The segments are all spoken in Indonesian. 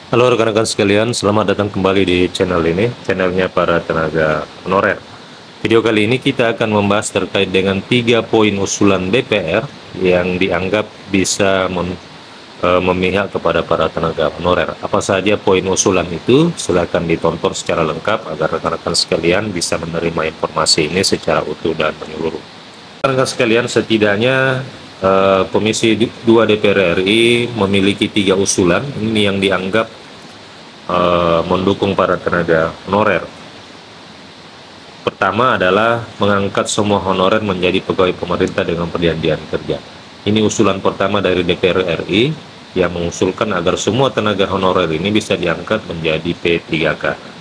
Halo rekan-rekan sekalian, selamat datang kembali di channel ini, channelnya para tenaga honorer. Video kali ini kita akan membahas terkait dengan 3 poin usulan DPR yang dianggap bisa memihak kepada para tenaga honorer. Apa saja poin usulan itu? Silakan ditonton secara lengkap agar rekan-rekan sekalian bisa menerima informasi ini secara utuh dan menyeluruh. Rekan-rekan sekalian, setidaknya Komisi 2 DPR RI memiliki 3 usulan ini yang dianggap mendukung para tenaga honorer. Pertama adalah mengangkat semua honorer menjadi pegawai pemerintah dengan perjanjian kerja. Ini usulan pertama dari DPR RI yang mengusulkan agar semua tenaga honorer ini bisa diangkat menjadi P3K.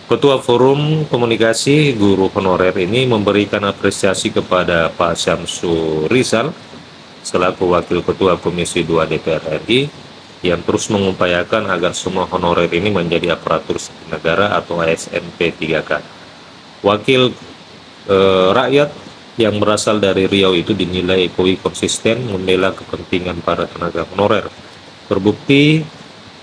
Ketua Forum Komunikasi Guru Honorer ini memberikan apresiasi kepada Pak Syamsul Rizal selaku Wakil Ketua Komisi 2 DPR RI yang terus mengupayakan agar semua honorer ini menjadi aparatur sipil negara atau ASN P3K. Wakil rakyat yang berasal dari Riau itu dinilai Ekowi konsisten membela kepentingan para tenaga honorer. Terbukti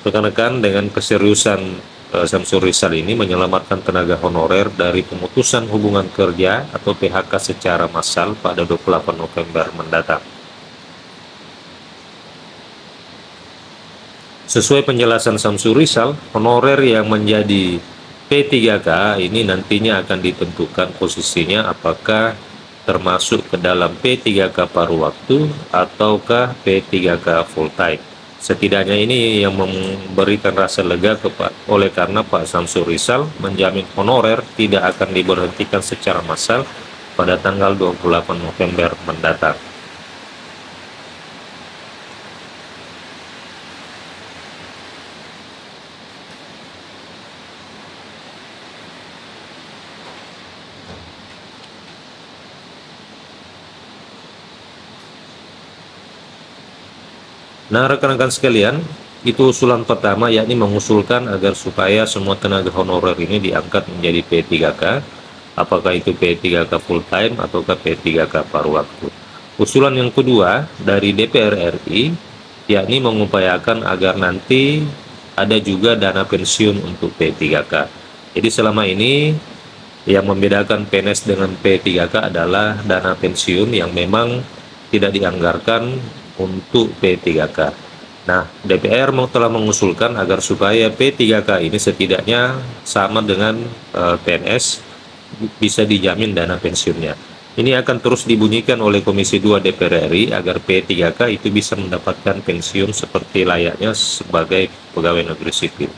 rekan-rekan dengan keseriusan Syamsul Rizal ini menyelamatkan tenaga honorer dari pemutusan hubungan kerja atau PHK secara massal pada 28 November mendatang. Sesuai penjelasan Syamsul Rizal, honorer yang menjadi P3K ini nantinya akan ditentukan posisinya apakah termasuk ke dalam P3K paruh waktu ataukah P3K full time. Setidaknya ini yang memberikan rasa lega oleh karena Pak Syamsul Rizal menjamin honorer tidak akan diberhentikan secara massal pada tanggal 28 November mendatang. Nah, rekan-rekan sekalian, itu usulan pertama, yakni mengusulkan agar supaya semua tenaga honorer ini diangkat menjadi P3K, apakah itu P3K full time ataukah P3K paruh waktu. Usulan yang kedua dari DPR RI, yakni mengupayakan agar nanti ada juga dana pensiun untuk P3K. Jadi selama ini yang membedakan PNS dengan P3K adalah dana pensiun yang memang tidak dianggarkan untuk P3K. Nah, DPR telah mengusulkan agar supaya P3K ini setidaknya sama dengan PNS bisa dijamin dana pensiunnya. Ini akan terus dibunyikan oleh Komisi 2 DPR RI agar P3K itu bisa mendapatkan pensiun seperti layaknya sebagai pegawai negeri sipil.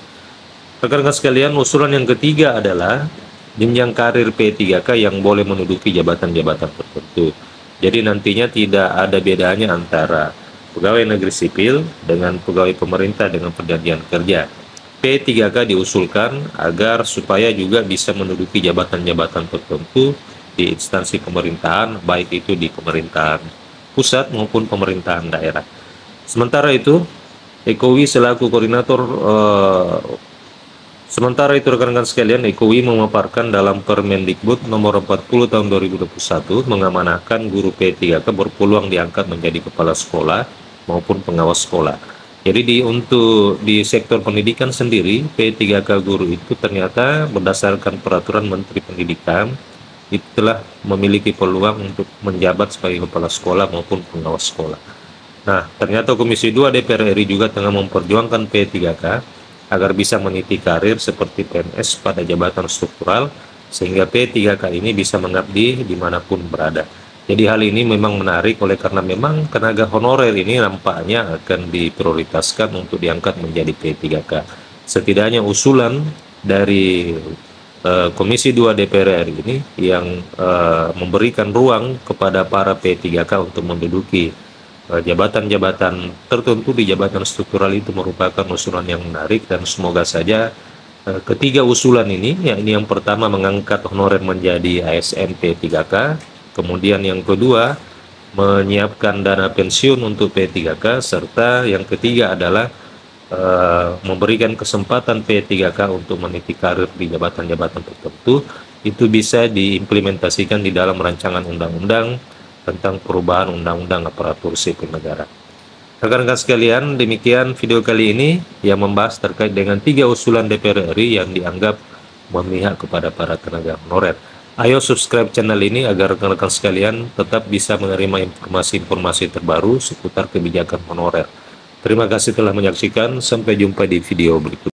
Rekan-rekan sekalian, usulan yang ketiga adalah jenjang karir P3K yang boleh menduduki jabatan-jabatan tertentu. Jadi nantinya tidak ada bedanya antara pegawai negeri sipil dengan pegawai pemerintah dengan perjanjian kerja. P3K diusulkan agar supaya juga bisa menduduki jabatan-jabatan tertentu di instansi pemerintahan, baik itu di pemerintahan pusat maupun pemerintahan daerah. Sementara itu, Ekowi selaku koordinator Sementara itu rekan-rekan sekalian, Ekowi memaparkan dalam Permendikbud nomor 40 tahun 2021 mengamanahkan guru P3K berpeluang diangkat menjadi kepala sekolah maupun pengawas sekolah. Jadi untuk di sektor pendidikan sendiri, P3K guru itu ternyata berdasarkan peraturan Menteri Pendidikan itu telah memiliki peluang untuk menjabat sebagai kepala sekolah maupun pengawas sekolah. Nah, ternyata Komisi 2 DPR RI juga tengah memperjuangkan P3K agar bisa meniti karir seperti PNS pada jabatan struktural, sehingga P3K ini bisa mengabdi dimanapun berada. Jadi hal ini memang menarik oleh karena memang tenaga honorer ini nampaknya akan diprioritaskan untuk diangkat menjadi P3K. Setidaknya usulan dari Komisi 2 DPR RI ini yang memberikan ruang kepada para P3K untuk menduduki jabatan-jabatan tertentu di jabatan struktural itu merupakan usulan yang menarik, dan semoga saja ketiga usulan ini, yakni yang pertama mengangkat honorer menjadi ASN P3K, kemudian yang kedua menyiapkan dana pensiun untuk P3K, serta yang ketiga adalah memberikan kesempatan P3K untuk meniti karir di jabatan-jabatan tertentu, itu bisa diimplementasikan di dalam rancangan undang-undang tentang perubahan undang-undang aparatur sipil negara. Rekan-rekan sekalian, demikian video kali ini yang membahas terkait dengan 3 usulan DPR RI yang dianggap memihak kepada para tenaga honorer. Ayo subscribe channel ini agar rekan-rekan sekalian tetap bisa menerima informasi-informasi terbaru seputar kebijakan honorer. Terima kasih telah menyaksikan, sampai jumpa di video berikutnya.